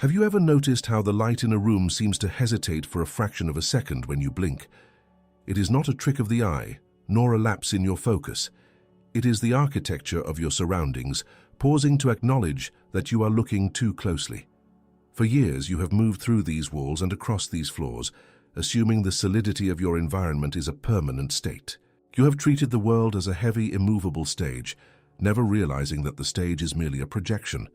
Have you ever noticed how the light in a room seems to hesitate for a fraction of a second when you blink? It is not a trick of the eye, nor a lapse in your focus. It is the architecture of your surroundings, pausing to acknowledge that you are looking too closely. For years, you have moved through these walls and across these floors, assuming the solidity of your environment is a permanent state. You have treated the world as a heavy, immovable stage, never realizing that the stage is merely a projection,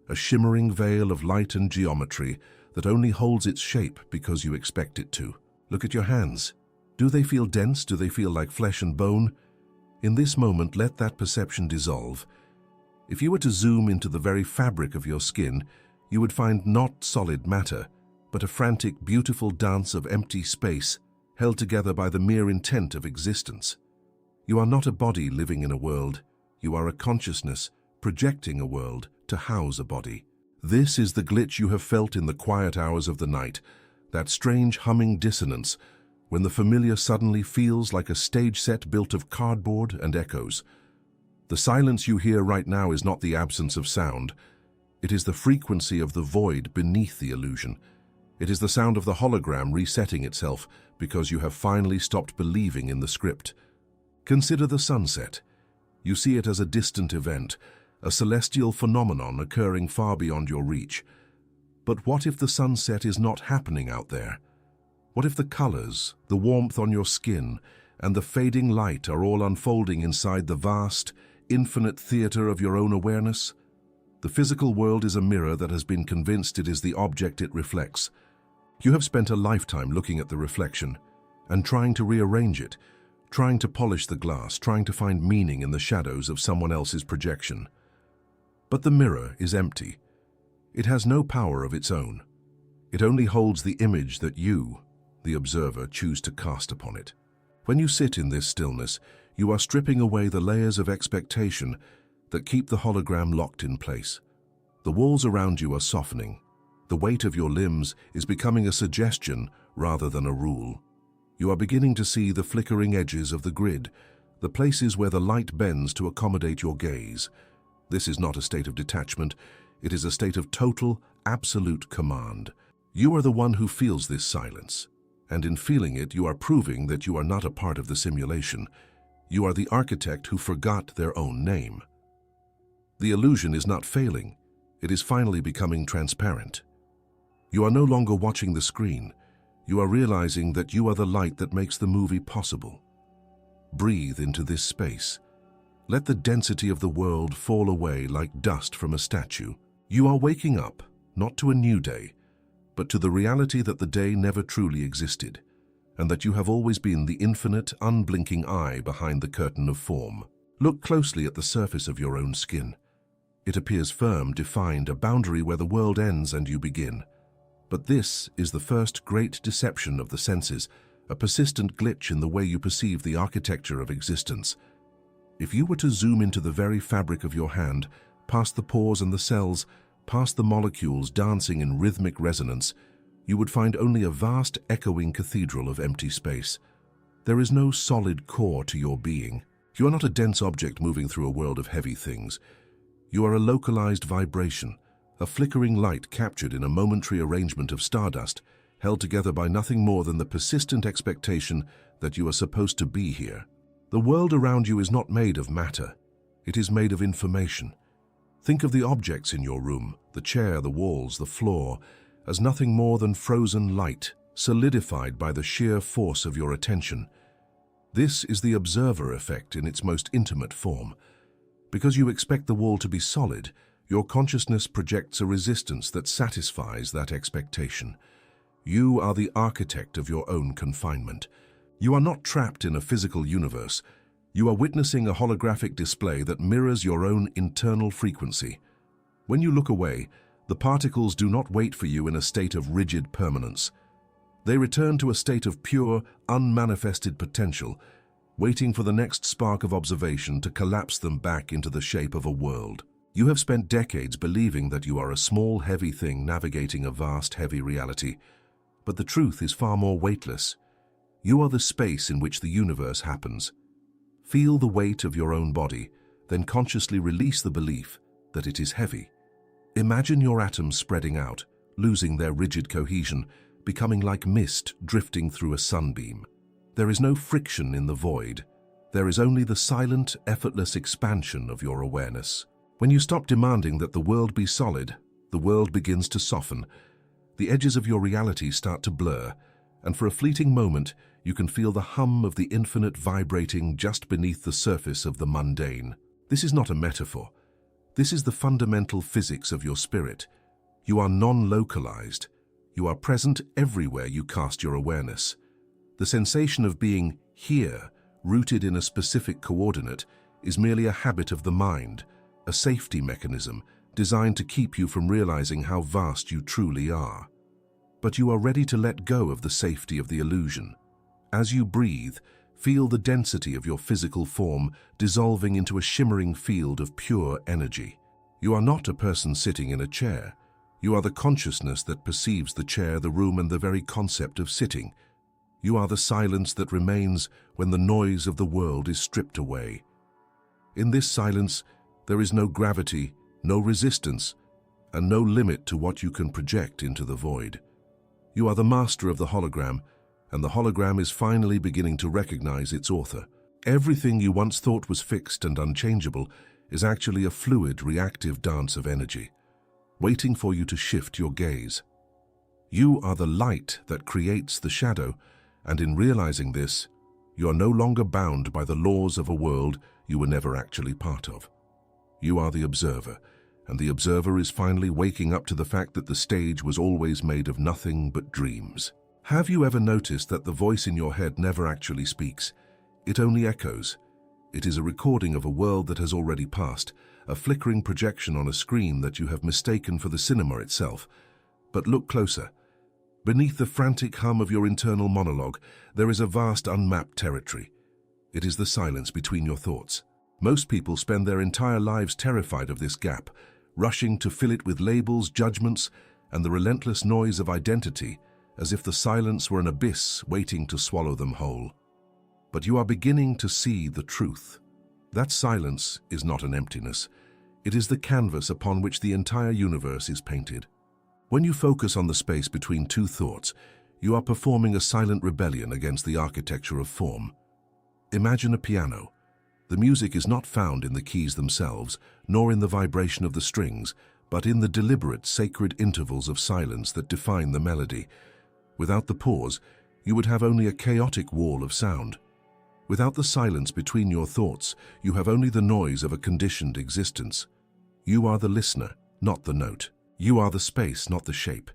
a shimmering veil of light and geometry that only holds its shape because you expect it to. Look at your hands. Do they feel dense? Do they feel like flesh and bone? In this moment, let that perception dissolve. If you were to zoom into the very fabric of your skin, you would find not solid matter, but a frantic, beautiful dance of empty space held together by the mere intent of existence. You are not a body living in a world. You are a consciousness projecting a world to house a body. This is the glitch you have felt in the quiet hours of the night, that strange humming dissonance when the familiar suddenly feels like a stage set built of cardboard and echoes. The silence you hear right now is not the absence of sound. It is the frequency of the void beneath the illusion. It is the sound of the hologram resetting itself because you have finally stopped believing in the script. Consider the sunset. You see it as a distant event, a celestial phenomenon occurring far beyond your reach. But what if the sunset is not happening out there? What if the colors, the warmth on your skin, and the fading light are all unfolding inside the vast, infinite theater of your own awareness? The physical world is a mirror that has been convinced it is the object it reflects. You have spent a lifetime looking at the reflection and trying to rearrange it, trying to polish the glass, trying to find meaning in the shadows of someone else's projection. But the mirror is empty. It has no power of its own. It only holds the image that you, the observer, choose to cast upon it. When you sit in this stillness, you are stripping away the layers of expectation that keep the hologram locked in place. The walls around you are softening. The weight of your limbs is becoming a suggestion rather than a rule. You are beginning to see the flickering edges of the grid, the places where the light bends to accommodate your gaze. This is not a state of detachment. It is a state of total, absolute command. You are the one who feels this silence, and in feeling it, you are proving that you are not a part of the simulation. You are the architect who forgot their own name. The illusion is not failing. It is finally becoming transparent. You are no longer watching the screen. You are realizing that you are the light that makes the movie possible. Breathe into this space. Let the density of the world fall away like dust from a statue. You are waking up, not to a new day, but to the reality that the day never truly existed, and that you have always been the infinite, unblinking eye behind the curtain of form. Look closely at the surface of your own skin. It appears firm, defined, a boundary where the world ends and you begin. But this is the first great deception of the senses, a persistent glitch in the way you perceive the architecture of existence. If you were to zoom into the very fabric of your hand, past the pores and the cells, past the molecules dancing in rhythmic resonance, you would find only a vast echoing cathedral of empty space. There is no solid core to your being. You are not a dense object moving through a world of heavy things. You are a localized vibration, a flickering light captured in a momentary arrangement of stardust, held together by nothing more than the persistent expectation that you are supposed to be here. The world around you is not made of matter. It is made of information. Think of the objects in your room, the chair, the walls, the floor, as nothing more than frozen light, solidified by the sheer force of your attention. This is the observer effect in its most intimate form. Because you expect the wall to be solid, your consciousness projects a resistance that satisfies that expectation. You are the architect of your own confinement. You are not trapped in a physical universe. You are witnessing a holographic display that mirrors your own internal frequency. When you look away, the particles do not wait for you in a state of rigid permanence. They return to a state of pure, unmanifested potential, waiting for the next spark of observation to collapse them back into the shape of a world. You have spent decades believing that you are a small, heavy thing navigating a vast, heavy reality. But the truth is far more weightless. You are the space in which the universe happens. Feel the weight of your own body, then consciously release the belief that it is heavy. Imagine your atoms spreading out, losing their rigid cohesion, becoming like mist drifting through a sunbeam. There is no friction in the void. There is only the silent, effortless expansion of your awareness. When you stop demanding that the world be solid, the world begins to soften. The edges of your reality start to blur, and for a fleeting moment, you can feel the hum of the infinite vibrating just beneath the surface of the mundane. This is not a metaphor. This is the fundamental physics of your spirit. You are non-localized. You are present everywhere you cast your awareness. The sensation of being here, rooted in a specific coordinate, is merely a habit of the mind, a safety mechanism designed to keep you from realizing how vast you truly are. But you are ready to let go of the safety of the illusion. As you breathe, feel the density of your physical form dissolving into a shimmering field of pure energy. You are not a person sitting in a chair. You are the consciousness that perceives the chair, the room, and the very concept of sitting. You are the silence that remains when the noise of the world is stripped away. In this silence, there is no gravity, no resistance, and no limit to what you can project into the void. You are the master of the hologram, and the hologram is finally beginning to recognize its author. Everything you once thought was fixed and unchangeable is actually a fluid, reactive dance of energy, waiting for you to shift your gaze. You are the light that creates the shadow, and in realizing this, you are no longer bound by the laws of a world you were never actually part of. You are the observer, and the observer is finally waking up to the fact that the stage was always made of nothing but dreams. Have you ever noticed that the voice in your head never actually speaks? It only echoes. It is a recording of a world that has already passed, a flickering projection on a screen that you have mistaken for the cinema itself. But look closer. Beneath the frantic hum of your internal monologue, there is a vast unmapped territory. It is the silence between your thoughts. Most people spend their entire lives terrified of this gap, rushing to fill it with labels, judgments, and the relentless noise of identity, as if the silence were an abyss waiting to swallow them whole. But you are beginning to see the truth. That silence is not an emptiness. It is the canvas upon which the entire universe is painted. When you focus on the space between two thoughts, you are performing a silent rebellion against the architecture of form. Imagine a piano. The music is not found in the keys themselves, nor in the vibration of the strings, but in the deliberate, sacred intervals of silence that define the melody. Without the pause, you would have only a chaotic wall of sound. Without the silence between your thoughts, you have only the noise of a conditioned existence. You are the listener, not the note. You are the space, not the shape.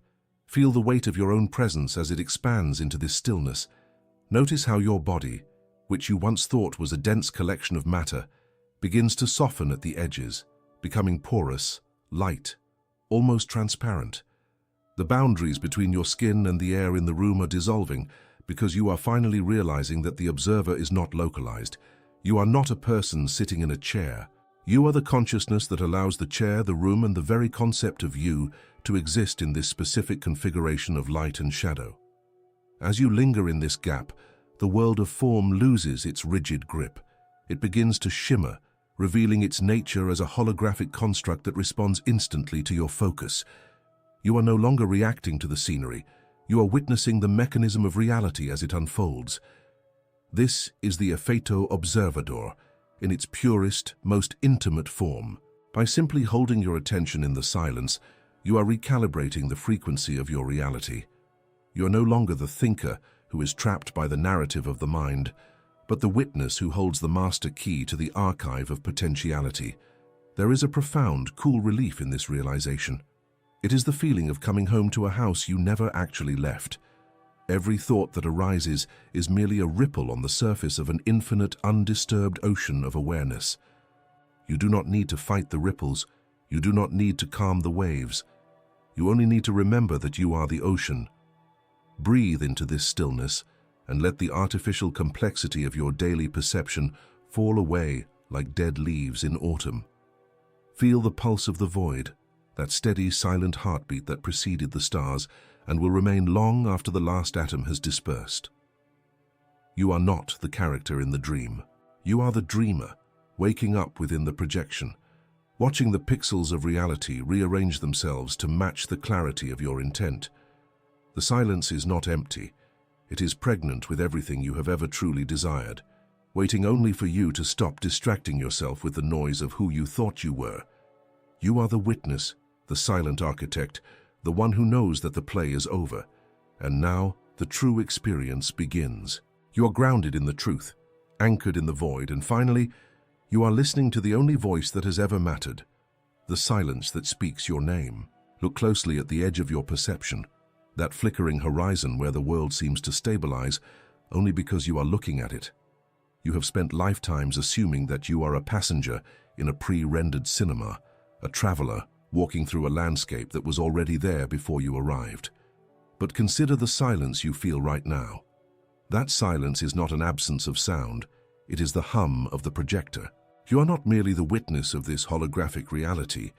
Feel the weight of your own presence as it expands into this stillness. Notice how your body, which you once thought was a dense collection of matter, begins to soften at the edges, becoming porous, light, almost transparent. The boundaries between your skin and the air in the room are dissolving because you are finally realizing that the observer is not localized. You are not a person sitting in a chair. You are the consciousness that allows the chair, the room, and the very concept of you to exist in this specific configuration of light and shadow. As you linger in this gap, the world of form loses its rigid grip. It begins to shimmer, revealing its nature as a holographic construct that responds instantly to your focus. You are no longer reacting to the scenery. You are witnessing the mechanism of reality as it unfolds. This is the effeito observador, in its purest, most intimate form. By simply holding your attention in the silence, you are recalibrating the frequency of your reality. You are no longer the thinker who is trapped by the narrative of the mind, but the witness who holds the master key to the archive of potentiality. There is a profound, cool relief in this realization. It is the feeling of coming home to a house you never actually left. Every thought that arises is merely a ripple on the surface of an infinite, undisturbed ocean of awareness. You do not need to fight the ripples. You do not need to calm the waves. You only need to remember that you are the ocean. Breathe into this stillness and let the artificial complexity of your daily perception fall away like dead leaves in autumn. Feel the pulse of the void, that steady, silent heartbeat that preceded the stars and will remain long after the last atom has dispersed. You are not the character in the dream. You are the dreamer, waking up within the projection. watching the pixels of reality rearrange themselves to match the clarity of your intent. The silence is not empty. It is pregnant with everything you have ever truly desired, waiting only for you to stop distracting yourself with the noise of who you thought you were. You are the witness, the silent architect, the one who knows that the play is over, and now the true experience begins. You are grounded in the truth, anchored in the void, and finally, you are listening to the only voice that has ever mattered, the silence that speaks your name. Look closely at the edge of your perception, that flickering horizon where the world seems to stabilize only because you are looking at it. You have spent lifetimes assuming that you are a passenger in a pre-rendered cinema, a traveler walking through a landscape that was already there before you arrived. But consider the silence you feel right now. That silence is not an absence of sound, it is the hum of the projector. You are not merely the witness of this holographic reality.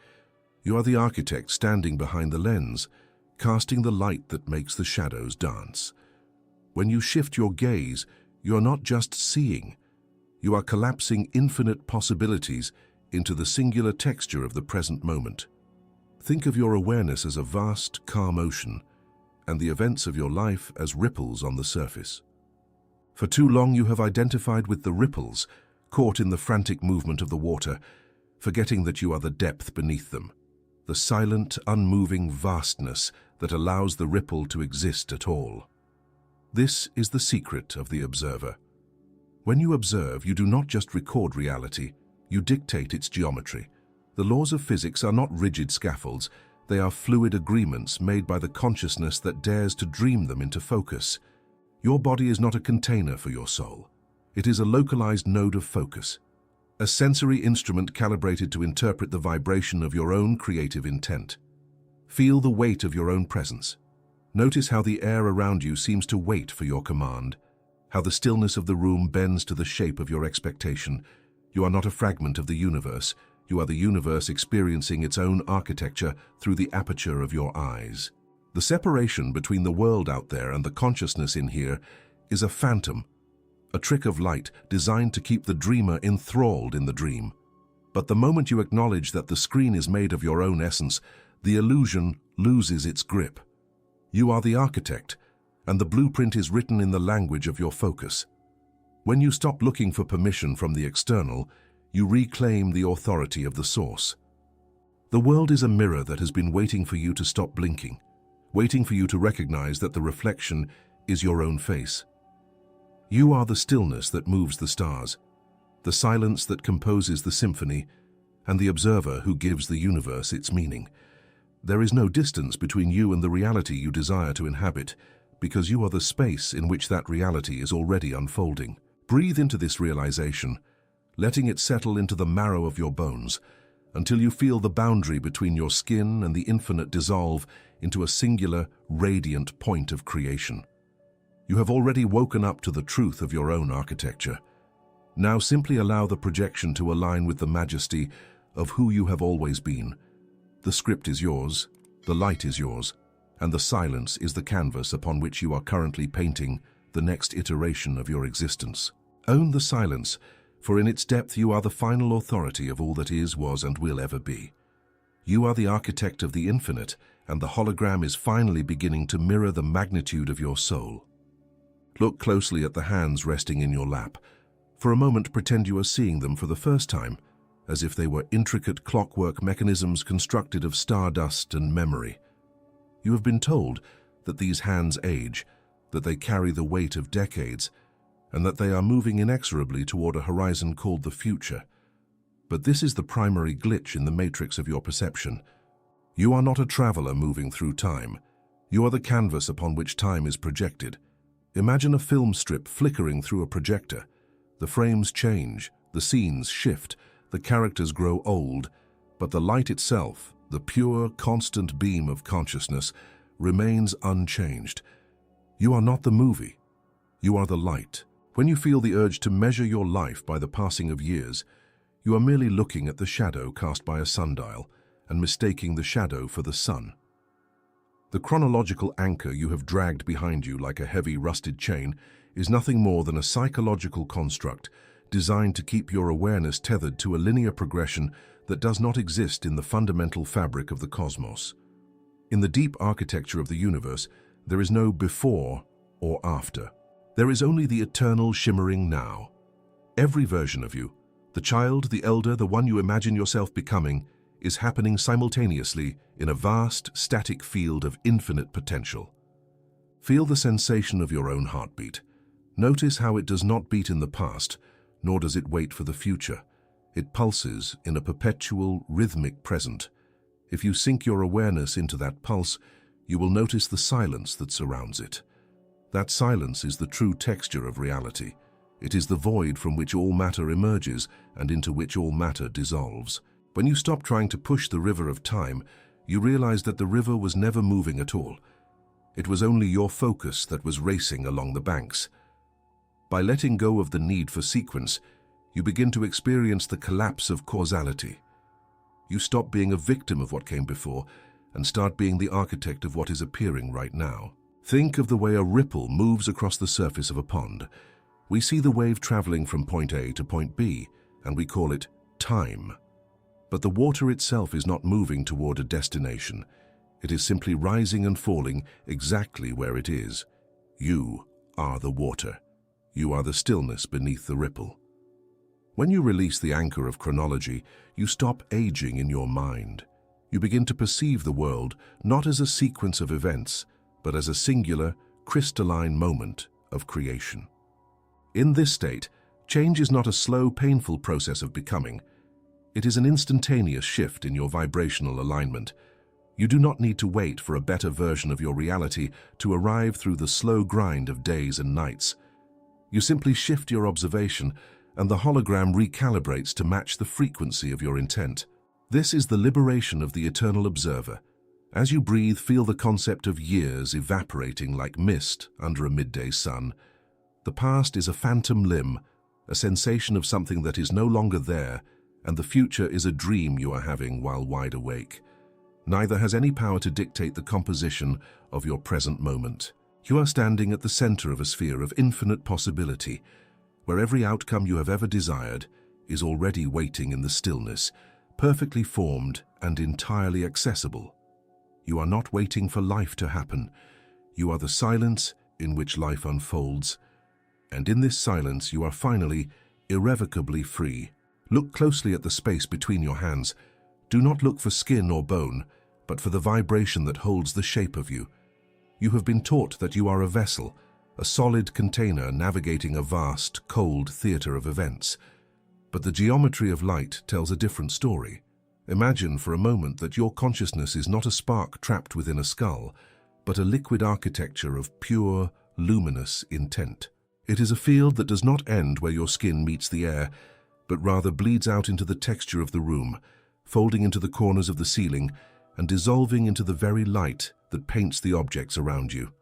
You are the architect standing behind the lens, casting the light that makes the shadows dance. When you shift your gaze, you are not just seeing. You are collapsing infinite possibilities into the singular texture of the present moment. Think of your awareness as a vast, calm ocean, and the events of your life as ripples on the surface. For too long you have identified with the ripples, caught in the frantic movement of the water, forgetting that you are the depth beneath them, the silent, unmoving vastness that allows the ripple to exist at all. This is the secret of the observer. When you observe, you do not just record reality, you dictate its geometry. The laws of physics are not rigid scaffolds, they are fluid agreements made by the consciousness that dares to dream them into focus. Your body is not a container for your soul. It is a localized node of focus, a sensory instrument calibrated to interpret the vibration of your own creative intent. Feel the weight of your own presence. Notice how the air around you seems to wait for your command, how the stillness of the room bends to the shape of your expectation. You are not a fragment of the universe. You are the universe experiencing its own architecture through the aperture of your eyes. The separation between the world out there and the consciousness in here is a phantom, a trick of light designed to keep the dreamer enthralled in the dream. But the moment you acknowledge that the screen is made of your own essence, the illusion loses its grip. You are the architect, and the blueprint is written in the language of your focus. When you stop looking for permission from the external, you reclaim the authority of the source. The world is a mirror that has been waiting for you to stop blinking, waiting for you to recognize that the reflection is your own face. You are the stillness that moves the stars, the silence that composes the symphony, and the observer who gives the universe its meaning. There is no distance between you and the reality you desire to inhabit, because you are the space in which that reality is already unfolding. Breathe into this realization, letting it settle into the marrow of your bones, until you feel the boundary between your skin and the infinite dissolve into a singular, radiant point of creation. You have already woken up to the truth of your own architecture. Now simply allow the projection to align with the majesty of who you have always been. The script is yours, the light is yours, and the silence is the canvas upon which you are currently painting the next iteration of your existence. Own the silence, for in its depth you are the final authority of all that is, was, and will ever be. You are the architect of the infinite, and the hologram is finally beginning to mirror the magnitude of your soul. Look closely at the hands resting in your lap. For a moment, pretend you are seeing them for the first time, as if they were intricate clockwork mechanisms constructed of stardust and memory. You have been told that these hands age, that they carry the weight of decades, and that they are moving inexorably toward a horizon called the future. But this is the primary glitch in the matrix of your perception. You are not a traveler moving through time. You are the canvas upon which time is projected. Imagine a film strip flickering through a projector. The frames change, the scenes shift, the characters grow old, but the light itself, the pure, constant beam of consciousness, remains unchanged. You are not the movie. You are the light. When you feel the urge to measure your life by the passing of years, you are merely looking at the shadow cast by a sundial and mistaking the shadow for the sun. The chronological anchor you have dragged behind you like a heavy, rusted chain is nothing more than a psychological construct designed to keep your awareness tethered to a linear progression that does not exist in the fundamental fabric of the cosmos. In the deep architecture of the universe, there is no before or after. There is only the eternal shimmering now. Every version of you, the child, the elder, the one you imagine yourself becoming, is happening simultaneously in a vast, static field of infinite potential. Feel the sensation of your own heartbeat. Notice how it does not beat in the past, nor does it wait for the future. It pulses in a perpetual, rhythmic present. If you sink your awareness into that pulse, you will notice the silence that surrounds it. That silence is the true texture of reality. It is the void from which all matter emerges and into which all matter dissolves. When you stop trying to push the river of time, you realize that the river was never moving at all. It was only your focus that was racing along the banks. By letting go of the need for sequence, you begin to experience the collapse of causality. You stop being a victim of what came before and start being the architect of what is appearing right now. Think of the way a ripple moves across the surface of a pond. We see the wave traveling from point A to point B, and we call it time. But the water itself is not moving toward a destination. It is simply rising and falling exactly where it is. You are the water. You are the stillness beneath the ripple. When you release the anchor of chronology, you stop aging in your mind. You begin to perceive the world not as a sequence of events, but as a singular, crystalline moment of creation. In this state, change is not a slow, painful process of becoming. It is an instantaneous shift in your vibrational alignment. You do not need to wait for a better version of your reality to arrive through the slow grind of days and nights. You simply shift your observation, and the hologram recalibrates to match the frequency of your intent. This is the liberation of the eternal observer. As you breathe, feel the concept of years evaporating like mist under a midday sun. The past is a phantom limb, a sensation of something that is no longer there, and the future is a dream you are having while wide awake. Neither has any power to dictate the composition of your present moment. You are standing at the center of a sphere of infinite possibility, where every outcome you have ever desired is already waiting in the stillness, perfectly formed and entirely accessible. You are not waiting for life to happen. You are the silence in which life unfolds. And in this silence, you are finally, irrevocably free. Look closely at the space between your hands. Do not look for skin or bone, but for the vibration that holds the shape of you. You have been taught that you are a vessel, a solid container navigating a vast, cold theater of events. But the geometry of light tells a different story. Imagine for a moment that your consciousness is not a spark trapped within a skull, but a liquid architecture of pure, luminous intent. It is a field that does not end where your skin meets the air, but rather bleeds out into the texture of the room, folding into the corners of the ceiling, and dissolving into the very light that paints the objects around you.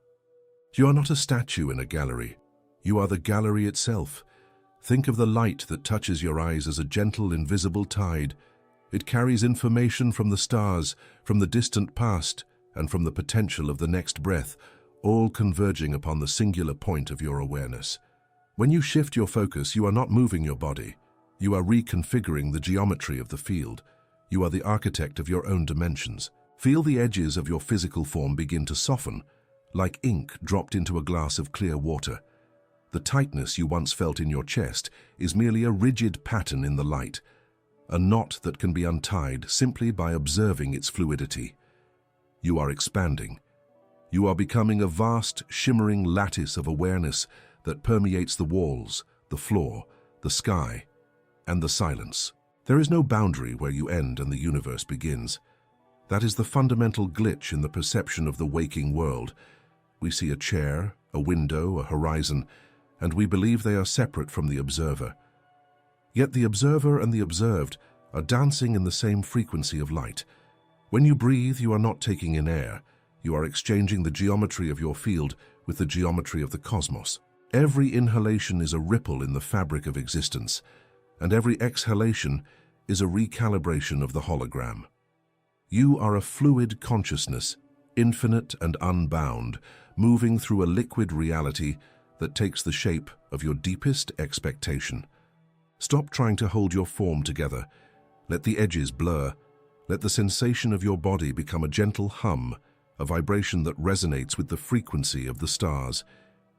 You are not a statue in a gallery. You are the gallery itself. Think of the light that touches your eyes as a gentle, invisible tide. It carries information from the stars, from the distant past, and from the potential of the next breath, all converging upon the singular point of your awareness. When you shift your focus, you are not moving your body. You are reconfiguring the geometry of the field. You are the architect of your own dimensions. Feel the edges of your physical form begin to soften, like ink dropped into a glass of clear water. The tightness you once felt in your chest is merely a rigid pattern in the light, a knot that can be untied simply by observing its fluidity. You are expanding. You are becoming a vast, shimmering lattice of awareness that permeates the walls, the floor, the sky, and the silence. There is no boundary where you end and the universe begins. That is the fundamental glitch in the perception of the waking world. We see a chair, a window, a horizon, and we believe they are separate from the observer. Yet the observer and the observed are dancing in the same frequency of light. When you breathe, you are not taking in air. You are exchanging the geometry of your field with the geometry of the cosmos. Every inhalation is a ripple in the fabric of existence, and every exhalation is a recalibration of the hologram. You are a fluid consciousness, infinite and unbound, moving through a liquid reality that takes the shape of your deepest expectation. Stop trying to hold your form together. Let the edges blur. Let the sensation of your body become a gentle hum, a vibration that resonates with the frequency of the stars.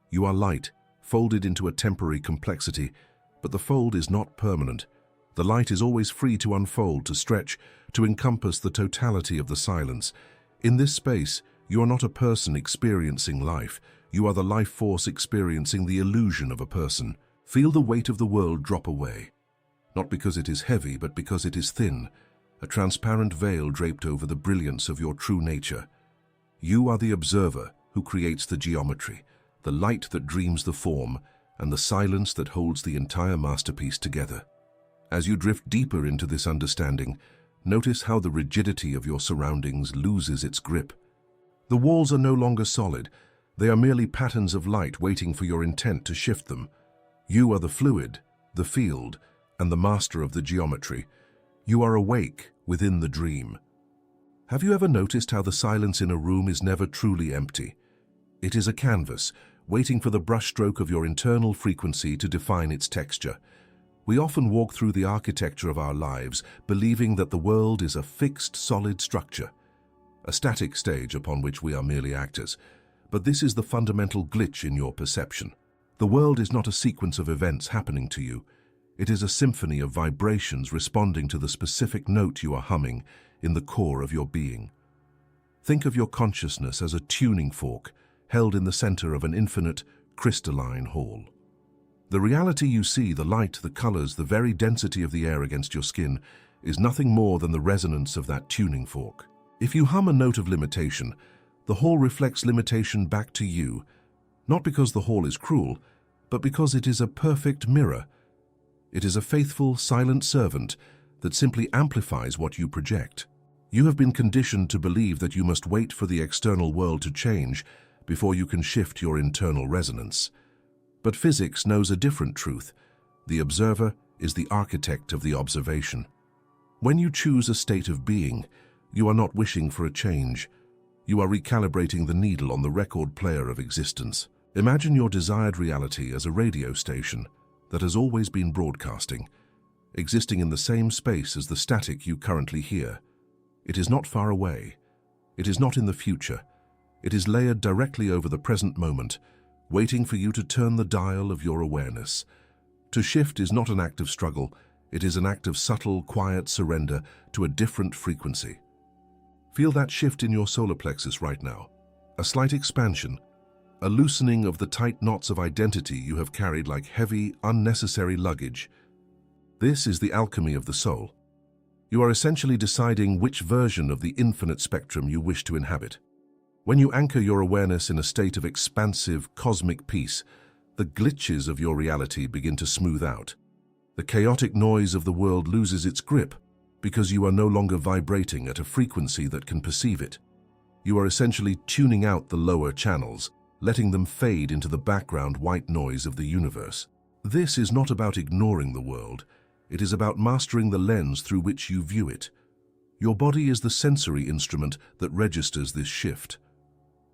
You are light, folded into a temporary complexity, but the fold is not permanent. The light is always free to unfold, to stretch, to encompass the totality of the silence. In this space, you are not a person experiencing life. You are the life force experiencing the illusion of a person. Feel the weight of the world drop away. Not because it is heavy, but because it is thin, a transparent veil draped over the brilliance of your true nature. You are the observer who creates the geometry, the light that dreams the form, and the silence that holds the entire masterpiece together. As you drift deeper into this understanding, notice how the rigidity of your surroundings loses its grip. The walls are no longer solid. They are merely patterns of light waiting for your intent to shift them. You are the fluid, the field, and the master of the geometry. You are awake within the dream. Have you ever noticed how the silence in a room is never truly empty? It is a canvas, waiting for the brushstroke of your internal frequency to define its texture. We often walk through the architecture of our lives, believing that the world is a fixed, solid structure, a static stage upon which we are merely actors. But this is the fundamental glitch in your perception. The world is not a sequence of events happening to you. It is a symphony of vibrations responding to the specific note you are humming in the core of your being. Think of your consciousness as a tuning fork held in the center of an infinite, crystalline hall. The reality you see, the light, the colors, the very density of the air against your skin, is nothing more than the resonance of that tuning fork. If you hum a note of limitation, the hall reflects limitation back to you, not because the hall is cruel, but because it is a perfect mirror. It is a faithful, silent servant that simply amplifies what you project. You have been conditioned to believe that you must wait for the external world to change before you can shift your internal resonance. But physics knows a different truth. The observer is the architect of the observation. When you choose a state of being, you are not wishing for a change. You are recalibrating the needle on the record player of existence. Imagine your desired reality as a radio station that has always been broadcasting, existing in the same space as the static you currently hear. It is not far away. It is not in the future. It is layered directly over the present moment, waiting for you to turn the dial of your awareness. To shift is not an act of struggle. It is an act of subtle, quiet surrender to a different frequency. Feel that shift in your solar plexus right now. A slight expansion, a loosening of the tight knots of identity you have carried like heavy, unnecessary luggage. This is the alchemy of the soul. You are essentially deciding which version of the infinite spectrum you wish to inhabit. When you anchor your awareness in a state of expansive, cosmic peace, the glitches of your reality begin to smooth out. The chaotic noise of the world loses its grip because you are no longer vibrating at a frequency that can perceive it. You are essentially tuning out the lower channels, letting them fade into the background white noise of the universe. This is not about ignoring the world. It is about mastering the lens through which you view it. Your body is the sensory instrument that registers this shift.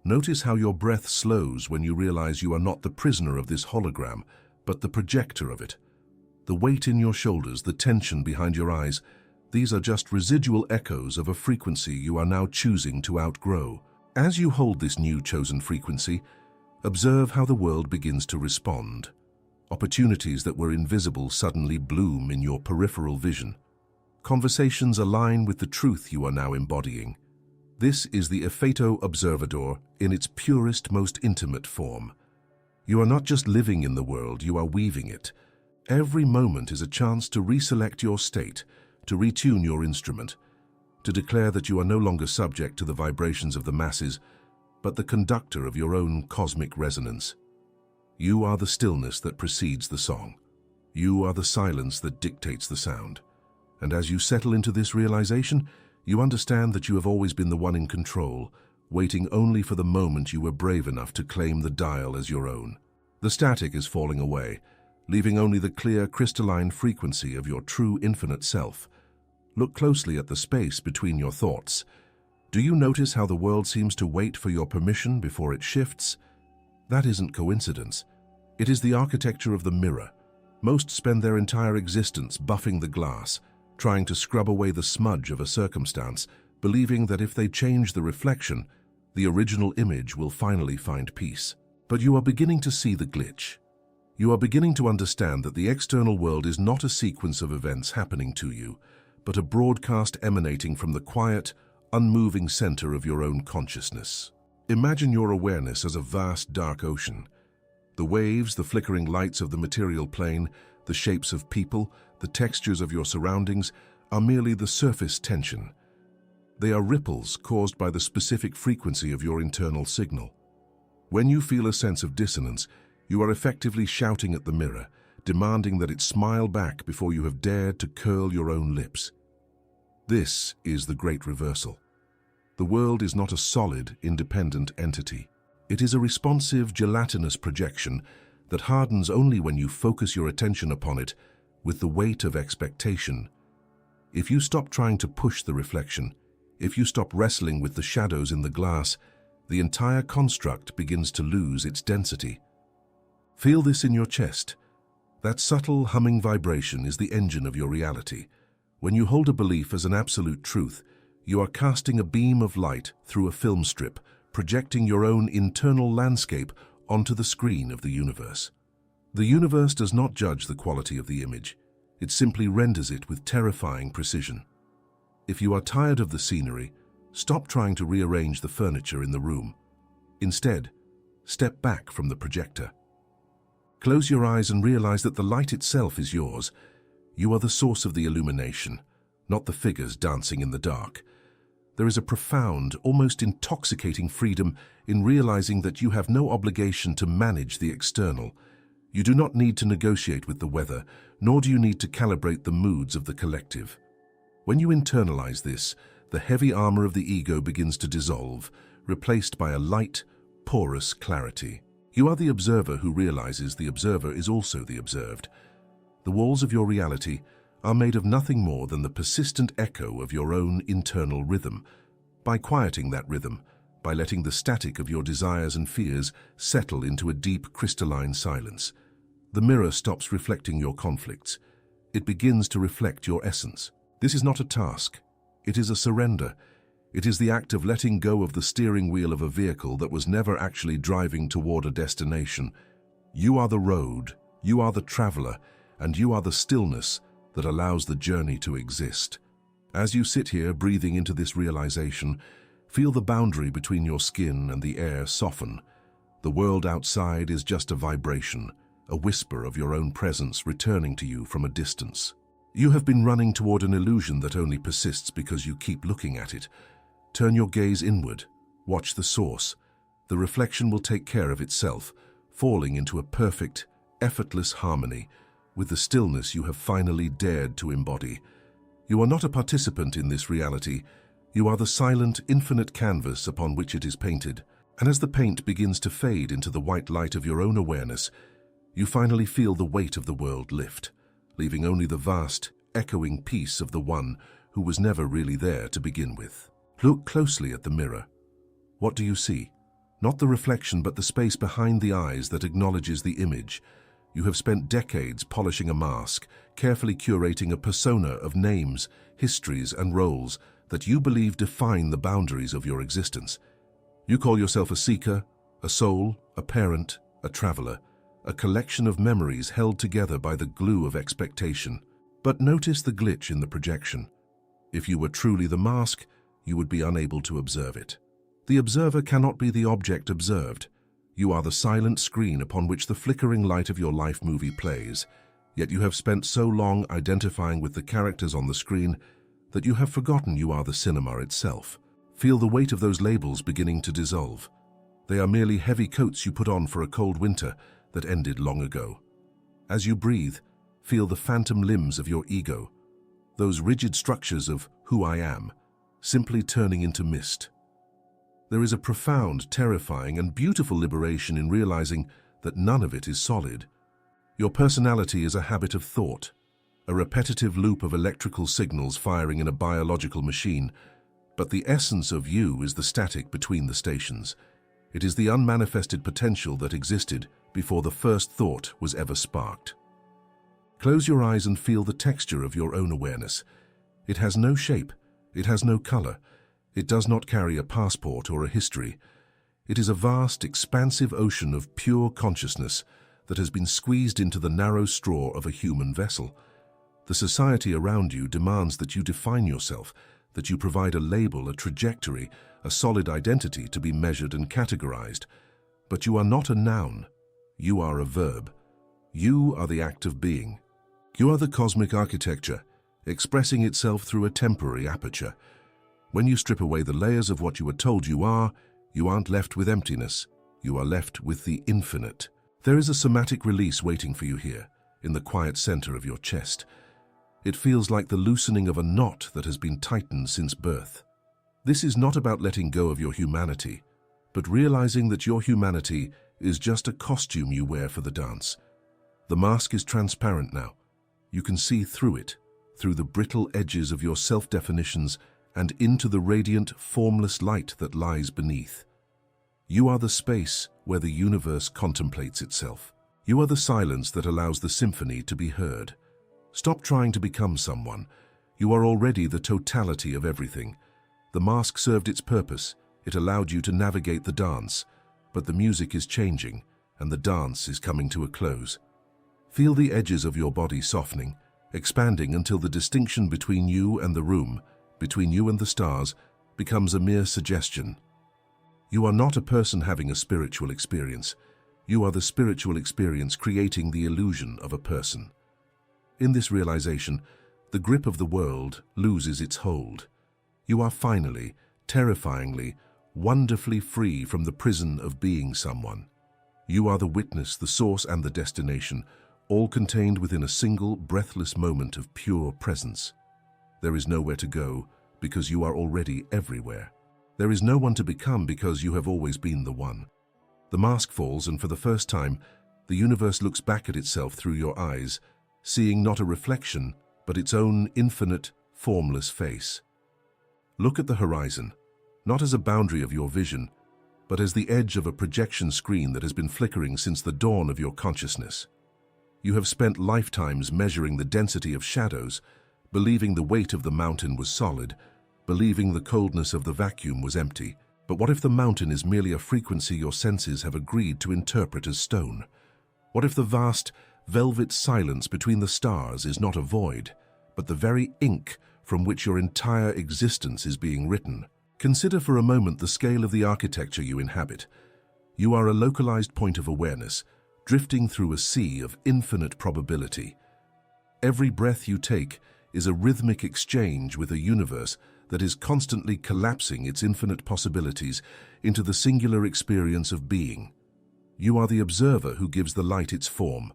Notice how your breath slows when you realize you are not the prisoner of this hologram, but the projector of it. The weight in your shoulders, the tension behind your eyes, these are just residual echoes of a frequency you are now choosing to outgrow. As you hold this new chosen frequency, observe how the world begins to respond. Opportunities that were invisible suddenly bloom in your peripheral vision. Conversations align with the truth you are now embodying. This is the Efeto Observador in its purest, most intimate form. You are not just living in the world, you are weaving it. Every moment is a chance to reselect your state, to retune your instrument, to declare that you are no longer subject to the vibrations of the masses, but the conductor of your own cosmic resonance. You are the stillness that precedes the song. You are the silence that dictates the sound. And as you settle into this realization, you understand that you have always been the one in control, waiting only for the moment you were brave enough to claim the dial as your own. The static is falling away, leaving only the clear, crystalline frequency of your true infinite self. Look closely at the space between your thoughts. Do you notice how the world seems to wait for your permission before it shifts? That isn't coincidence. It is the architecture of the mirror. Most spend their entire existence buffing the glass, trying to scrub away the smudge of a circumstance, believing that if they change the reflection, the original image will finally find peace. But you are beginning to see the glitch. You are beginning to understand that the external world is not a sequence of events happening to you, but a broadcast emanating from the quiet, unmoving center of your own consciousness. Imagine your awareness as a vast, dark ocean. The waves, the flickering lights of the material plane, the shapes of people, the textures of your surroundings are merely the surface tension. They are ripples caused by the specific frequency of your internal signal. When you feel a sense of dissonance, you are effectively shouting at the mirror, demanding that it smile back before you have dared to curl your own lips. This is the great reversal. The world is not a solid, independent entity. It is a responsive, gelatinous projection that hardens only when you focus your attention upon it with the weight of expectation. If you stop trying to push the reflection, if you stop wrestling with the shadows in the glass, the entire construct begins to lose its density. Feel this in your chest. That subtle, humming vibration is the engine of your reality. When you hold a belief as an absolute truth, you are casting a beam of light through a film strip, projecting your own internal landscape onto the screen of the universe. The universe does not judge the quality of the image. It simply renders it with terrifying precision. If you are tired of the scenery, stop trying to rearrange the furniture in the room. Instead, step back from the projector. Close your eyes and realize that the light itself is yours. You are the source of the illumination, not the figures dancing in the dark. There is a profound, almost intoxicating freedom in realizing that you have no obligation to manage the external. You do not need to negotiate with the weather, nor do you need to calibrate the moods of the collective. When you internalize this, the heavy armor of the ego begins to dissolve, replaced by a light, porous clarity. You are the observer who realizes the observer is also the observed. The walls of your reality are made of nothing more than the persistent echo of your own internal rhythm. By quieting that rhythm, by letting the static of your desires and fears settle into a deep crystalline silence, the mirror stops reflecting your conflicts. It begins to reflect your essence. This is not a task. It is a surrender. It is the act of letting go of the steering wheel of a vehicle that was never actually driving toward a destination. You are the road, you are the traveler, and you are the stillness that allows the journey to exist. As you sit here breathing into this realization, feel the boundary between your skin and the air soften. The world outside is just a vibration, a whisper of your own presence returning to you from a distance. You have been running toward an illusion that only persists because you keep looking at it. Turn your gaze inward, watch the source. The reflection will take care of itself, falling into a perfect, effortless harmony with the stillness you have finally dared to embody. You are not a participant in this reality. You are the silent, infinite canvas upon which it is painted. And as the paint begins to fade into the white light of your own awareness, you finally feel the weight of the world lift, leaving only the vast, echoing peace of the one who was never really there to begin with. Look closely at the mirror. What do you see? Not the reflection, but the space behind the eyes that acknowledges the image. You have spent decades polishing a mask, carefully curating a persona of names, histories, and roles that you believe define the boundaries of your existence. You call yourself a seeker, a soul, a parent, a traveler, a collection of memories held together by the glue of expectation. But notice the glitch in the projection. If you were truly the mask, you would be unable to observe it. The observer cannot be the object observed. You are the silent screen upon which the flickering light of your life movie plays, yet you have spent so long identifying with the characters on the screen that you have forgotten you are the cinema itself. Feel the weight of those labels beginning to dissolve. They are merely heavy coats you put on for a cold winter that ended long ago. As you breathe, feel the phantom limbs of your ego, those rigid structures of who I am, simply turning into mist. There is a profound, terrifying, and beautiful liberation in realizing that none of it is solid. Your personality is a habit of thought, a repetitive loop of electrical signals firing in a biological machine, but the essence of you is the static between the stations. It is the unmanifested potential that existed before the first thought was ever sparked. Close your eyes and feel the texture of your own awareness. It has no shape, it has no color, it does not carry a passport or a history. It is a vast, expansive ocean of pure consciousness that has been squeezed into the narrow straw of a human vessel. The society around you demands that you define yourself, that you provide a label, a trajectory, a solid identity to be measured and categorized. But you are not a noun. You are a verb. You are the act of being. You are the cosmic architecture, expressing itself through a temporary aperture. When you strip away the layers of what you were told you aren't left with emptiness. You are left with the infinite. There is a somatic release waiting for you here, in the quiet center of your chest. It feels like the loosening of a knot that has been tightened since birth. This is not about letting go of your humanity, but realizing that your humanity is just a costume you wear for the dance. The mask is transparent now. You can see through it, through the brittle edges of your self-definitions and into the radiant, formless light that lies beneath. You are the space where the universe contemplates itself. You are the silence that allows the symphony to be heard. Stop trying to become someone. You are already the totality of everything. The mask served its purpose. It allowed you to navigate the dance. But the music is changing, and the dance is coming to a close. Feel the edges of your body softening, expanding until the distinction between you and the room, between you and the stars, becomes a mere suggestion. You are not a person having a spiritual experience. You are the spiritual experience creating the illusion of a person. In this realization, the grip of the world loses its hold. You are finally, terrifyingly, wonderfully free from the prison of being someone. You are the witness, the source, and the destination, all contained within a single, breathless moment of pure presence. There is nowhere to go because you are already everywhere. There is no one to become because you have always been the one. The mask falls, and for the first time, the universe looks back at itself through your eyes, seeing not a reflection, but its own infinite, formless face. Look at the horizon, not as a boundary of your vision, but as the edge of a projection screen that has been flickering since the dawn of your consciousness. You have spent lifetimes measuring the density of shadows, believing the weight of the mountain was solid, believing the coldness of the vacuum was empty. But what if the mountain is merely a frequency your senses have agreed to interpret as stone? What if the vast, velvet silence between the stars is not a void, but the very ink from which your entire existence is being written? Consider for a moment the scale of the architecture you inhabit. You are a localized point of awareness, drifting through a sea of infinite probability. Every breath you take is a rhythmic exchange with a universe that is constantly collapsing its infinite possibilities into the singular experience of being. You are the observer who gives the light its form.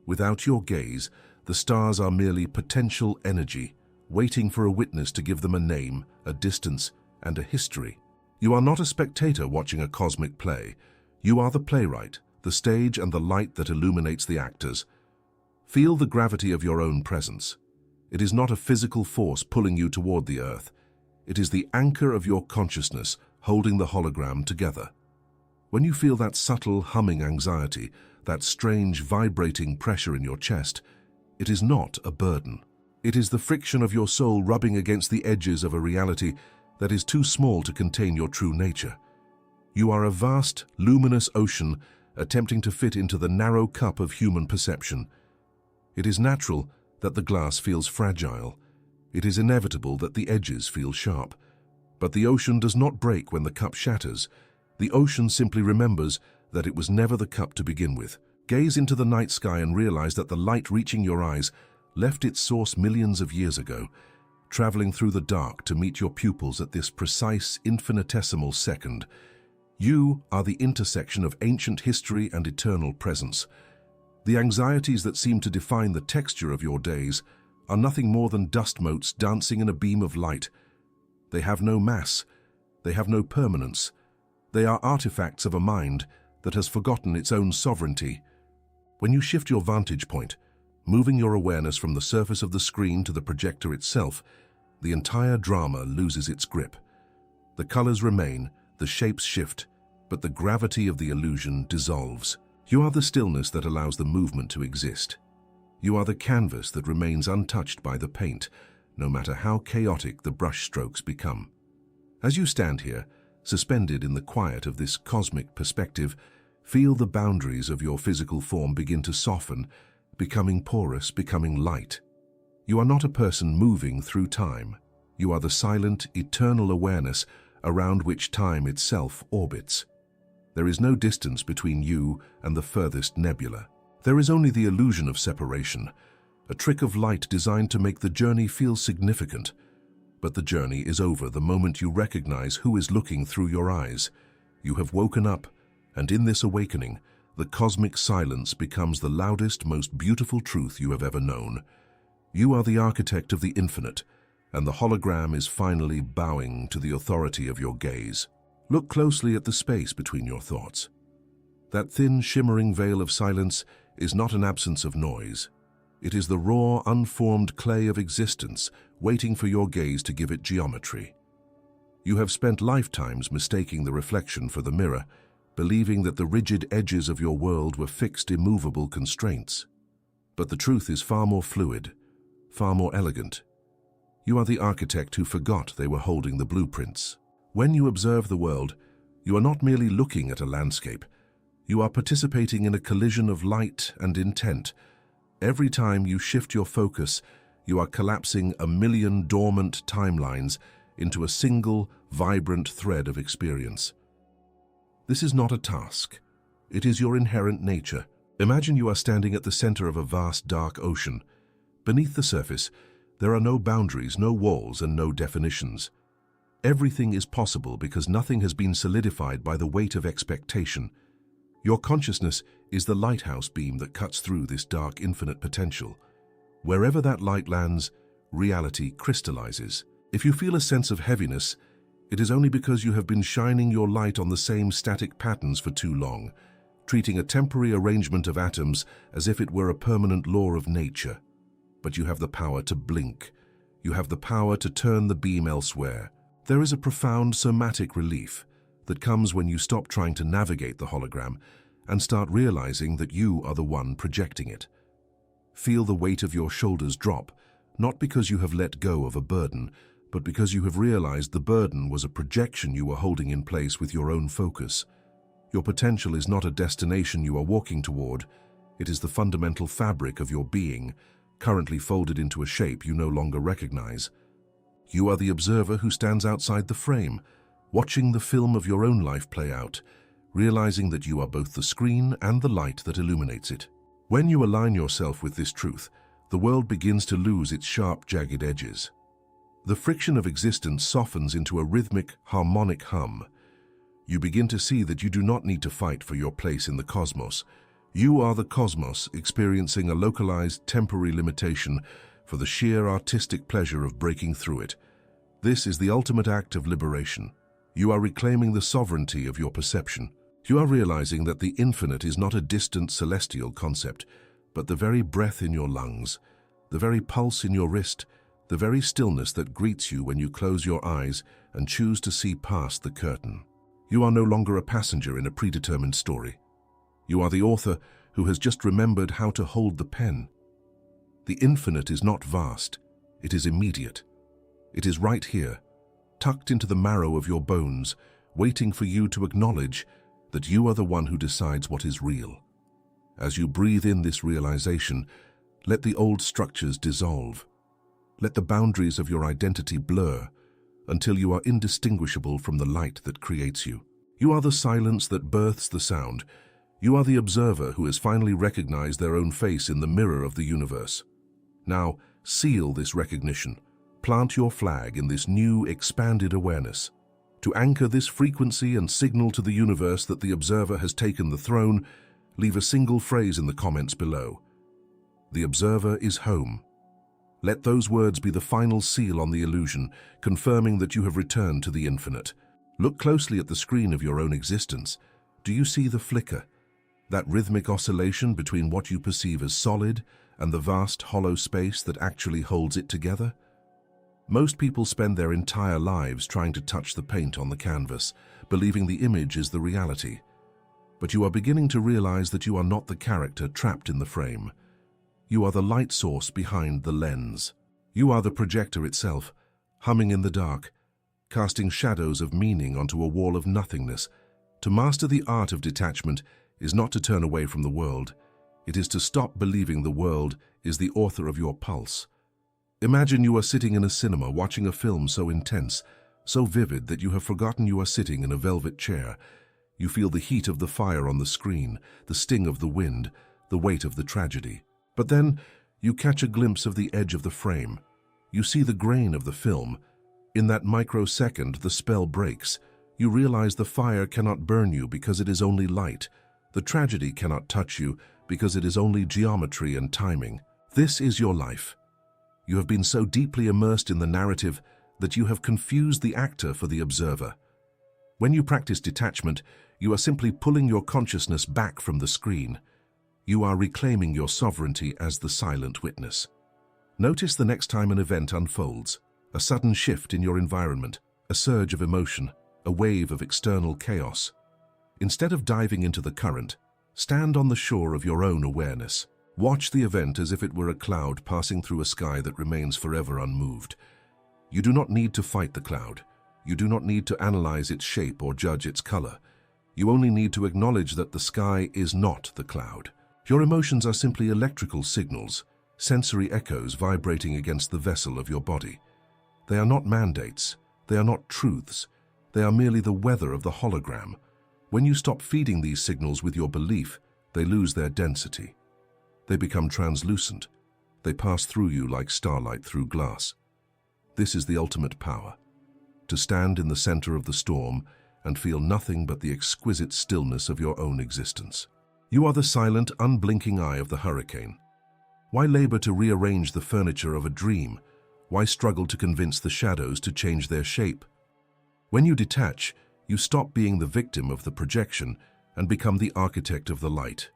Without your gaze, the stars are merely potential energy, waiting for a witness to give them a name, a distance, and a history. You are not a spectator watching a cosmic play. You are the playwright, the stage, and the light that illuminates the actors. Feel the gravity of your own presence. It is not a physical force pulling you toward the earth. It is the anchor of your consciousness holding the hologram together. When you feel that subtle humming anxiety, that strange vibrating pressure in your chest, it is not a burden. It is the friction of your soul rubbing against the edges of a reality that is too small to contain your true nature. You are a vast, luminous ocean attempting to fit into the narrow cup of human perception. It is natural that the glass feels fragile. It is inevitable that the edges feel sharp. But the ocean does not break when the cup shatters. The ocean simply remembers that it was never the cup to begin with. Gaze into the night sky and realize that the light reaching your eyes left its source millions of years ago, traveling through the dark to meet your pupils at this precise, infinitesimal second. You are the intersection of ancient history and eternal presence. The anxieties that seem to define the texture of your days are nothing more than dust motes dancing in a beam of light. They have no mass. They have no permanence. They are artifacts of a mind that has forgotten its own sovereignty. When you shift your vantage point, moving your awareness from the surface of the screen to the projector itself, the entire drama loses its grip. The colors remain, the shapes shift, but the gravity of the illusion dissolves. You are the stillness that allows the movement to exist. You are the canvas that remains untouched by the paint, no matter how chaotic the brushstrokes become. As you stand here, suspended in the quiet of this cosmic perspective, feel the boundaries of your physical form begin to soften, becoming porous, becoming light. You are not a person moving through time. You are the silent, eternal awareness around which time itself orbits. There is no distance between you and the furthest nebula. There is only the illusion of separation, a trick of light designed to make the journey feel significant. But the journey is over the moment you recognize who is looking through your eyes. You have woken up, and in this awakening, the cosmic silence becomes the loudest, most beautiful truth you have ever known. You are the architect of the infinite, and the hologram is finally bowing to the authority of your gaze. Look closely at the space between your thoughts. That thin, shimmering veil of silence is not an absence of noise. It is the raw, unformed clay of existence, waiting for your gaze to give it geometry. You have spent lifetimes mistaking the reflection for the mirror, believing that the rigid edges of your world were fixed, immovable constraints. But the truth is far more fluid, far more elegant. You are the architect who forgot they were holding the blueprints. When you observe the world, you are not merely looking at a landscape. You are participating in a collision of light and intent. Every time you shift your focus, you are collapsing a million dormant timelines into a single, vibrant thread of experience. This is not a task. It is your inherent nature. Imagine you are standing at the center of a vast, dark ocean. Beneath the surface, there are no boundaries, no walls, and no definitions. Everything is possible because nothing has been solidified by the weight of expectation. Your consciousness is the lighthouse beam that cuts through this dark, infinite potential. Wherever that light lands, reality crystallizes. If you feel a sense of heaviness, it is only because you have been shining your light on the same static patterns for too long, treating a temporary arrangement of atoms as if it were a permanent law of nature. But you have the power to blink. You have the power to turn the beam elsewhere. There is a profound somatic relief that comes when you stop trying to navigate the hologram and start realizing that you are the one projecting it. Feel the weight of your shoulders drop, not because you have let go of a burden, but because you have realized the burden was a projection you were holding in place with your own focus. Your potential is not a destination you are walking toward. It is the fundamental fabric of your being, currently folded into a shape you no longer recognize. You are the observer who stands outside the frame, watching the film of your own life play out, realizing that you are both the screen and the light that illuminates it. When you align yourself with this truth, the world begins to lose its sharp, jagged edges. The friction of existence softens into a rhythmic, harmonic hum. You begin to see that you do not need to fight for your place in the cosmos. You are the cosmos, experiencing a localized, temporary limitation for the sheer artistic pleasure of breaking through it. This is the ultimate act of liberation. You are reclaiming the sovereignty of your perception. You are realizing that the infinite is not a distant celestial concept, but the very breath in your lungs, the very pulse in your wrist, the very stillness that greets you when you close your eyes and choose to see past the curtain. You are no longer a passenger in a predetermined story. You are the author who has just remembered how to hold the pen. The infinite is not vast, it is immediate. It is right here, tucked into the marrow of your bones, waiting for you to acknowledge that you are the one who decides what is real. As you breathe in this realization, let the old structures dissolve. Let the boundaries of your identity blur until you are indistinguishable from the light that creates you. You are the silence that births the sound. You are the observer who has finally recognized their own face in the mirror of the universe. Now, seal this recognition. Plant your flag in this new, expanded awareness. To anchor this frequency and signal to the universe that the observer has taken the throne, leave a single phrase in the comments below. The observer is home. Let those words be the final seal on the illusion, confirming that you have returned to the infinite. Look closely at the screen of your own existence. Do you see the flicker? That rhythmic oscillation between what you perceive as solid and the vast hollow space that actually holds it together? Most people spend their entire lives trying to touch the paint on the canvas, believing the image is the reality. But you are beginning to realize that you are not the character trapped in the frame. You are the light source behind the lens. You are the projector itself, humming in the dark, casting shadows of meaning onto a wall of nothingness. To master the art of detachment is not to turn away from the world. It is to stop believing the world is the author of your pulse. Imagine you are sitting in a cinema watching a film so intense, so vivid that you have forgotten you are sitting in a velvet chair. You feel the heat of the fire on the screen, the sting of the wind, the weight of the tragedy. But then you catch a glimpse of the edge of the frame. You see the grain of the film. In that microsecond, the spell breaks. You realize the fire cannot burn you because it is only light. The tragedy cannot touch you because it is only geometry and timing. This is your life. You have been so deeply immersed in the narrative that you have confused the actor for the observer. When you practice detachment, you are simply pulling your consciousness back from the screen. You are reclaiming your sovereignty as the silent witness. Notice the next time an event unfolds, a sudden shift in your environment, a surge of emotion, a wave of external chaos. Instead of diving into the current, stand on the shore of your own awareness. Watch the event as if it were a cloud passing through a sky that remains forever unmoved. You do not need to fight the cloud. You do not need to analyze its shape or judge its color. You only need to acknowledge that the sky is not the cloud. Your emotions are simply electrical signals, sensory echoes vibrating against the vessel of your body. They are not mandates. They are not truths. They are merely the weather of the hologram. When you stop feeding these signals with your belief, they lose their density. They become translucent. They pass through you like starlight through glass. This is the ultimate power. To stand in the center of the storm and feel nothing but the exquisite stillness of your own existence. You are the silent, unblinking eye of the hurricane. Why labor to rearrange the furniture of a dream? Why struggle to convince the shadows to change their shape? When you detach, you stop being the victim of the projection and become the architect of the light.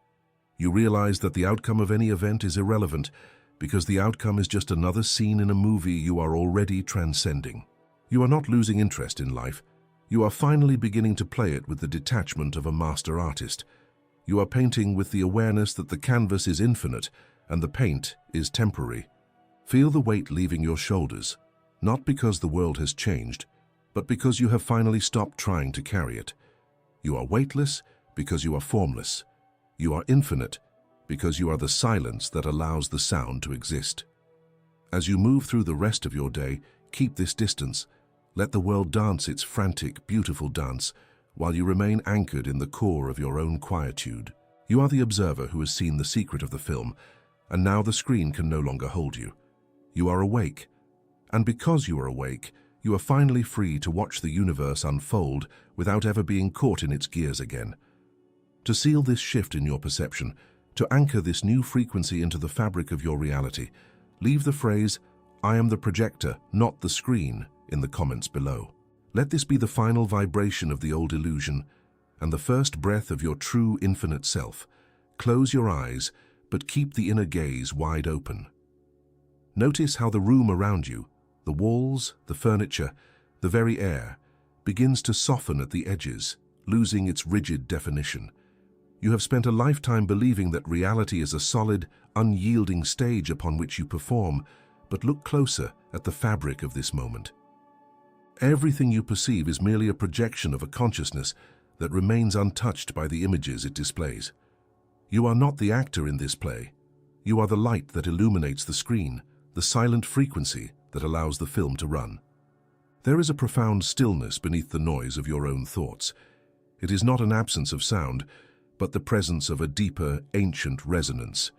You realize that the outcome of any event is irrelevant because the outcome is just another scene in a movie you are already transcending. You are not losing interest in life. You are finally beginning to play it with the detachment of a master artist. You are painting with the awareness that the canvas is infinite and the paint is temporary. Feel the weight leaving your shoulders, not because the world has changed, but because you have finally stopped trying to carry it. You are weightless because you are formless. You are infinite because you are the silence that allows the sound to exist. As you move through the rest of your day, keep this distance. Let the world dance its frantic, beautiful dance, while you remain anchored in the core of your own quietude. You are the observer who has seen the secret of the film, and now the screen can no longer hold you. You are awake, and because you are awake, you are finally free to watch the universe unfold without ever being caught in its gears again. To seal this shift in your perception, to anchor this new frequency into the fabric of your reality, leave the phrase, "I am the projector, not the screen," in the comments below. Let this be the final vibration of the old illusion and the first breath of your true infinite self. Close your eyes, but keep the inner gaze wide open. Notice how the room around you, the walls, the furniture, the very air, begins to soften at the edges, losing its rigid definition. You have spent a lifetime believing that reality is a solid, unyielding stage upon which you perform, but look closer at the fabric of this moment. Everything you perceive is merely a projection of a consciousness that remains untouched by the images it displays. You are not the actor in this play. You are the light that illuminates the screen, the silent frequency that allows the film to run. There is a profound stillness beneath the noise of your own thoughts. It is not an absence of sound, but the presence of a deeper, ancient resonance.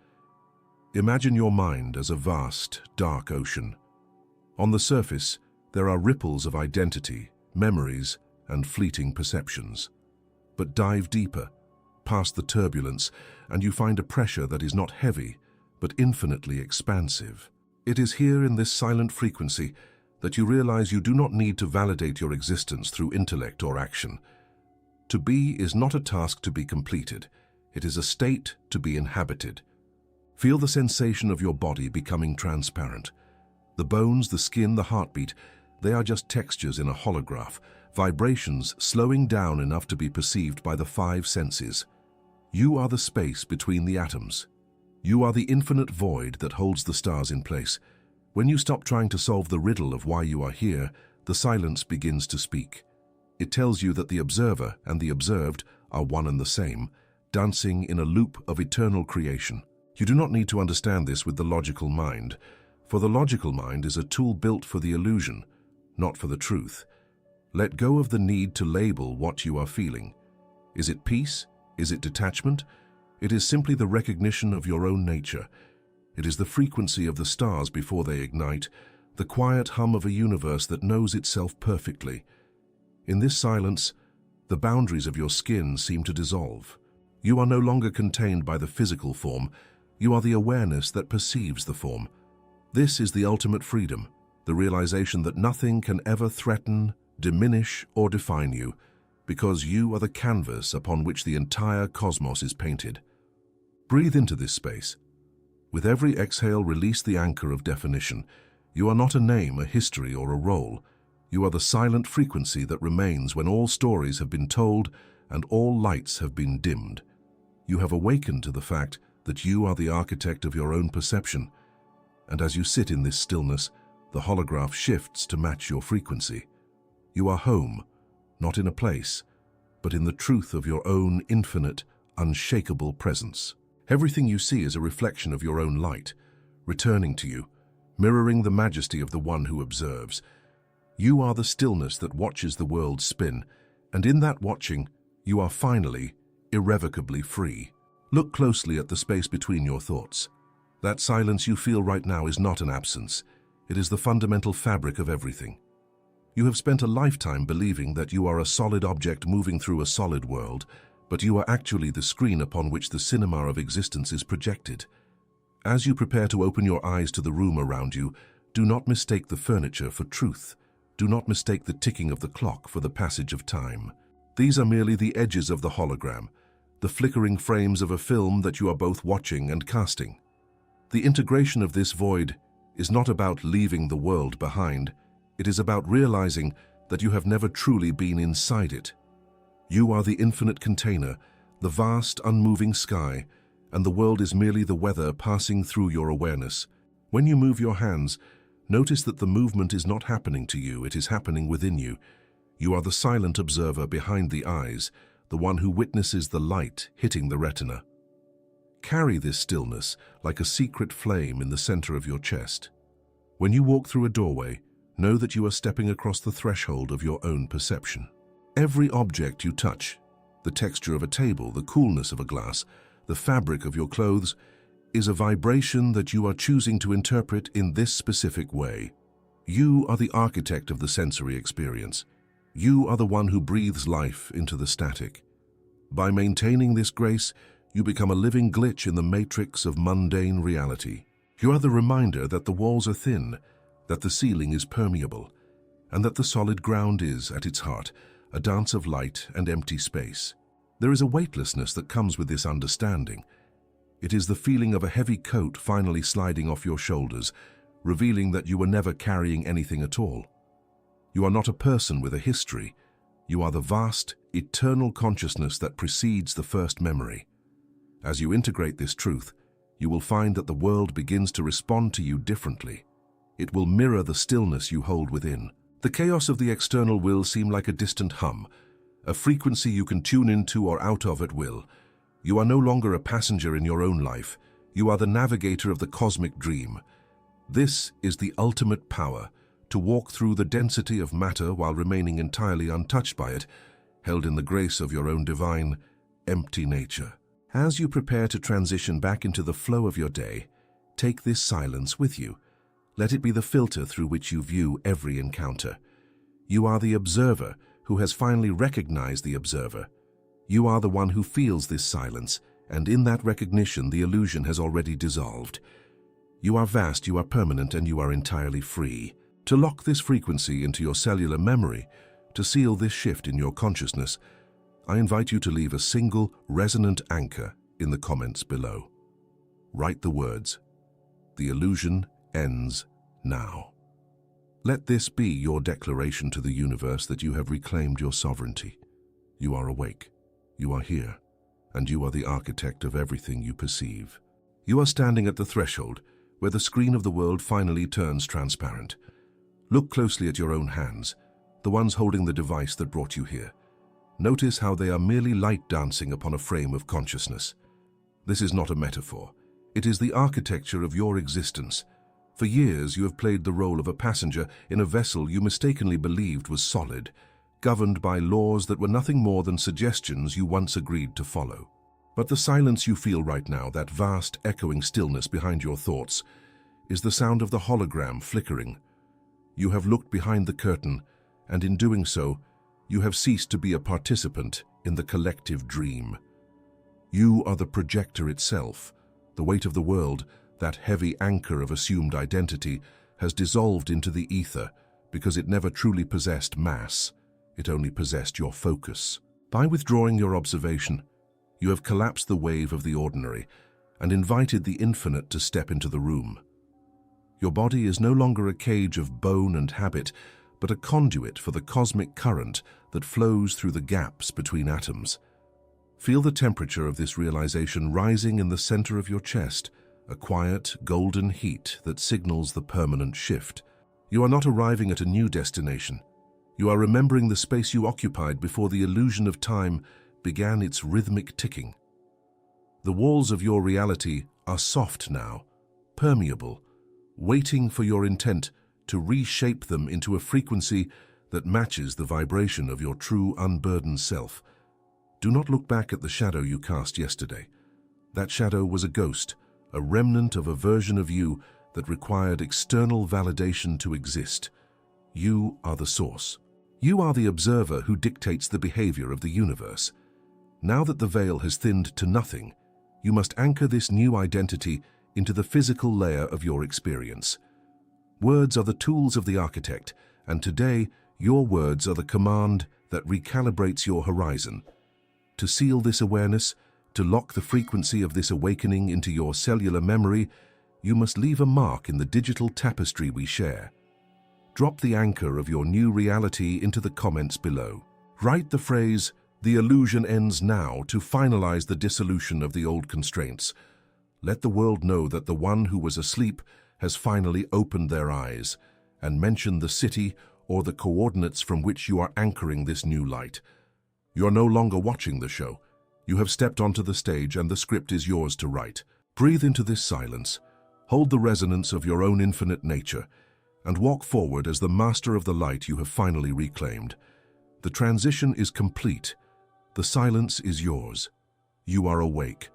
Imagine your mind as a vast, dark ocean. On the surface, there are ripples of identity, memories, and fleeting perceptions. But dive deeper, past the turbulence, and you find a pressure that is not heavy, but infinitely expansive. It is here in this silent frequency that you realize you do not need to validate your existence through intellect or action. To be is not a task to be completed. It is a state to be inhabited. Feel the sensation of your body becoming transparent. The bones, the skin, the heartbeat, they are just textures in a holograph, vibrations slowing down enough to be perceived by the five senses. You are the space between the atoms. You are the infinite void that holds the stars in place. When you stop trying to solve the riddle of why you are here, the silence begins to speak. It tells you that the observer and the observed are one and the same, dancing in a loop of eternal creation. You do not need to understand this with the logical mind, for the logical mind is a tool built for the illusion, not for the truth. Let go of the need to label what you are feeling. Is it peace? Is it detachment? It is simply the recognition of your own nature. It is the frequency of the stars before they ignite, the quiet hum of a universe that knows itself perfectly. In this silence, the boundaries of your skin seem to dissolve. You are no longer contained by the physical form. You are the awareness that perceives the form. This is the ultimate freedom, the realization that nothing can ever threaten, diminish, or define you, because you are the canvas upon which the entire cosmos is painted. Breathe into this space. With every exhale, release the anchor of definition. You are not a name, a history, or a role. You are the silent frequency that remains when all stories have been told and all lights have been dimmed. You have awakened to the fact that you are the architect of your own perception, and as you sit in this stillness, the holograph shifts to match your frequency. You are home, not in a place, but in the truth of your own infinite, unshakable presence. Everything you see is a reflection of your own light, returning to you, mirroring the majesty of the one who observes. You are the stillness that watches the world spin, and in that watching, you are finally, irrevocably free. Look closely at the space between your thoughts. That silence you feel right now is not an absence. It is the fundamental fabric of everything. You have spent a lifetime believing that you are a solid object moving through a solid world, but you are actually the screen upon which the cinema of existence is projected. As you prepare to open your eyes to the room around you, do not mistake the furniture for truth. Do not mistake the ticking of the clock for the passage of time. These are merely the edges of the hologram, the flickering frames of a film that you are both watching and casting. The integration of this void is not about leaving the world behind. It is about realizing that you have never truly been inside it. You are the infinite container, the vast, unmoving sky, and the world is merely the weather passing through your awareness. When you move your hands, notice that the movement is not happening to you, it is happening within you. You are the silent observer behind the eyes, the one who witnesses the light hitting the retina. Carry this stillness like a secret flame in the center of your chest. When you walk through a doorway, know that you are stepping across the threshold of your own perception. Every object you touch, the texture of a table, the coolness of a glass, the fabric of your clothes, is a vibration that you are choosing to interpret in this specific way. You are the architect of the sensory experience. You are the one who breathes life into the static. By maintaining this grace, you become a living glitch in the matrix of mundane reality. You are the reminder that the walls are thin, that the ceiling is permeable, and that the solid ground is, at its heart, a dance of light and empty space. There is a weightlessness that comes with this understanding. It is the feeling of a heavy coat finally sliding off your shoulders, revealing that you were never carrying anything at all. You are not a person with a history. You are the vast, eternal consciousness that precedes the first memory. As you integrate this truth, you will find that the world begins to respond to you differently. It will mirror the stillness you hold within. The chaos of the external will seem like a distant hum, a frequency you can tune into or out of at will. You are no longer a passenger in your own life. You are the navigator of the cosmic dream. This is the ultimate power, to walk through the density of matter while remaining entirely untouched by it, held in the grace of your own divine, empty nature. As you prepare to transition back into the flow of your day, take this silence with you. Let it be the filter through which you view every encounter. You are the observer who has finally recognized the observer. You are the one who feels this silence, and in that recognition the illusion has already dissolved. You are vast, you are permanent, and you are entirely free. To lock this frequency into your cellular memory, to seal this shift in your consciousness, I invite you to leave a single resonant anchor in the comments below. Write the words, "The illusion ends now." Let this be your declaration to the universe that you have reclaimed your sovereignty. You are awake, you are here, and you are the architect of everything you perceive. You are standing at the threshold, where the screen of the world finally turns transparent. Look closely at your own hands, the ones holding the device that brought you here. Notice how they are merely light dancing upon a frame of consciousness. This is not a metaphor. It is the architecture of your existence. For years you have played the role of a passenger in a vessel you mistakenly believed was solid, governed by laws that were nothing more than suggestions you once agreed to follow. But the silence you feel right now, that vast, echoing stillness behind your thoughts, is the sound of the hologram flickering. You have looked behind the curtain, and in doing so, you have ceased to be a participant in the collective dream. You are the projector itself. The weight of the world, that heavy anchor of assumed identity, has dissolved into the ether because it never truly possessed mass. It only possessed your focus. By withdrawing your observation, you have collapsed the wave of the ordinary and invited the infinite to step into the room. Your body is no longer a cage of bone and habit, but a conduit for the cosmic current that flows through the gaps between atoms. Feel the temperature of this realization rising in the center of your chest, a quiet, golden heat that signals the permanent shift. You are not arriving at a new destination. You are remembering the space you occupied before the illusion of time began its rhythmic ticking. The walls of your reality are soft now, permeable, waiting for your intent to reshape them into a frequency that matches the vibration of your true, unburdened self. Do not look back at the shadow you cast yesterday. That shadow was a ghost, a remnant of a version of you that required external validation to exist. You are the source. You are the observer who dictates the behavior of the universe. Now that the veil has thinned to nothing, you must anchor this new identity into the physical layer of your experience. Words are the tools of the architect, and today your words are the command that recalibrates your horizon. To seal this awareness, to lock the frequency of this awakening into your cellular memory, you must leave a mark in the digital tapestry we share. Drop the anchor of your new reality into the comments below. Write the phrase, "The illusion ends now," to finalize the dissolution of the old constraints. Let the world know that the one who was asleep has finally opened their eyes, and mention the city or the coordinates from which you are anchoring this new light. You are no longer watching the show. You have stepped onto the stage and the script is yours to write. Breathe into this silence, hold the resonance of your own infinite nature, and walk forward as the master of the light you have finally reclaimed. The transition is complete. The silence is yours. You are awake.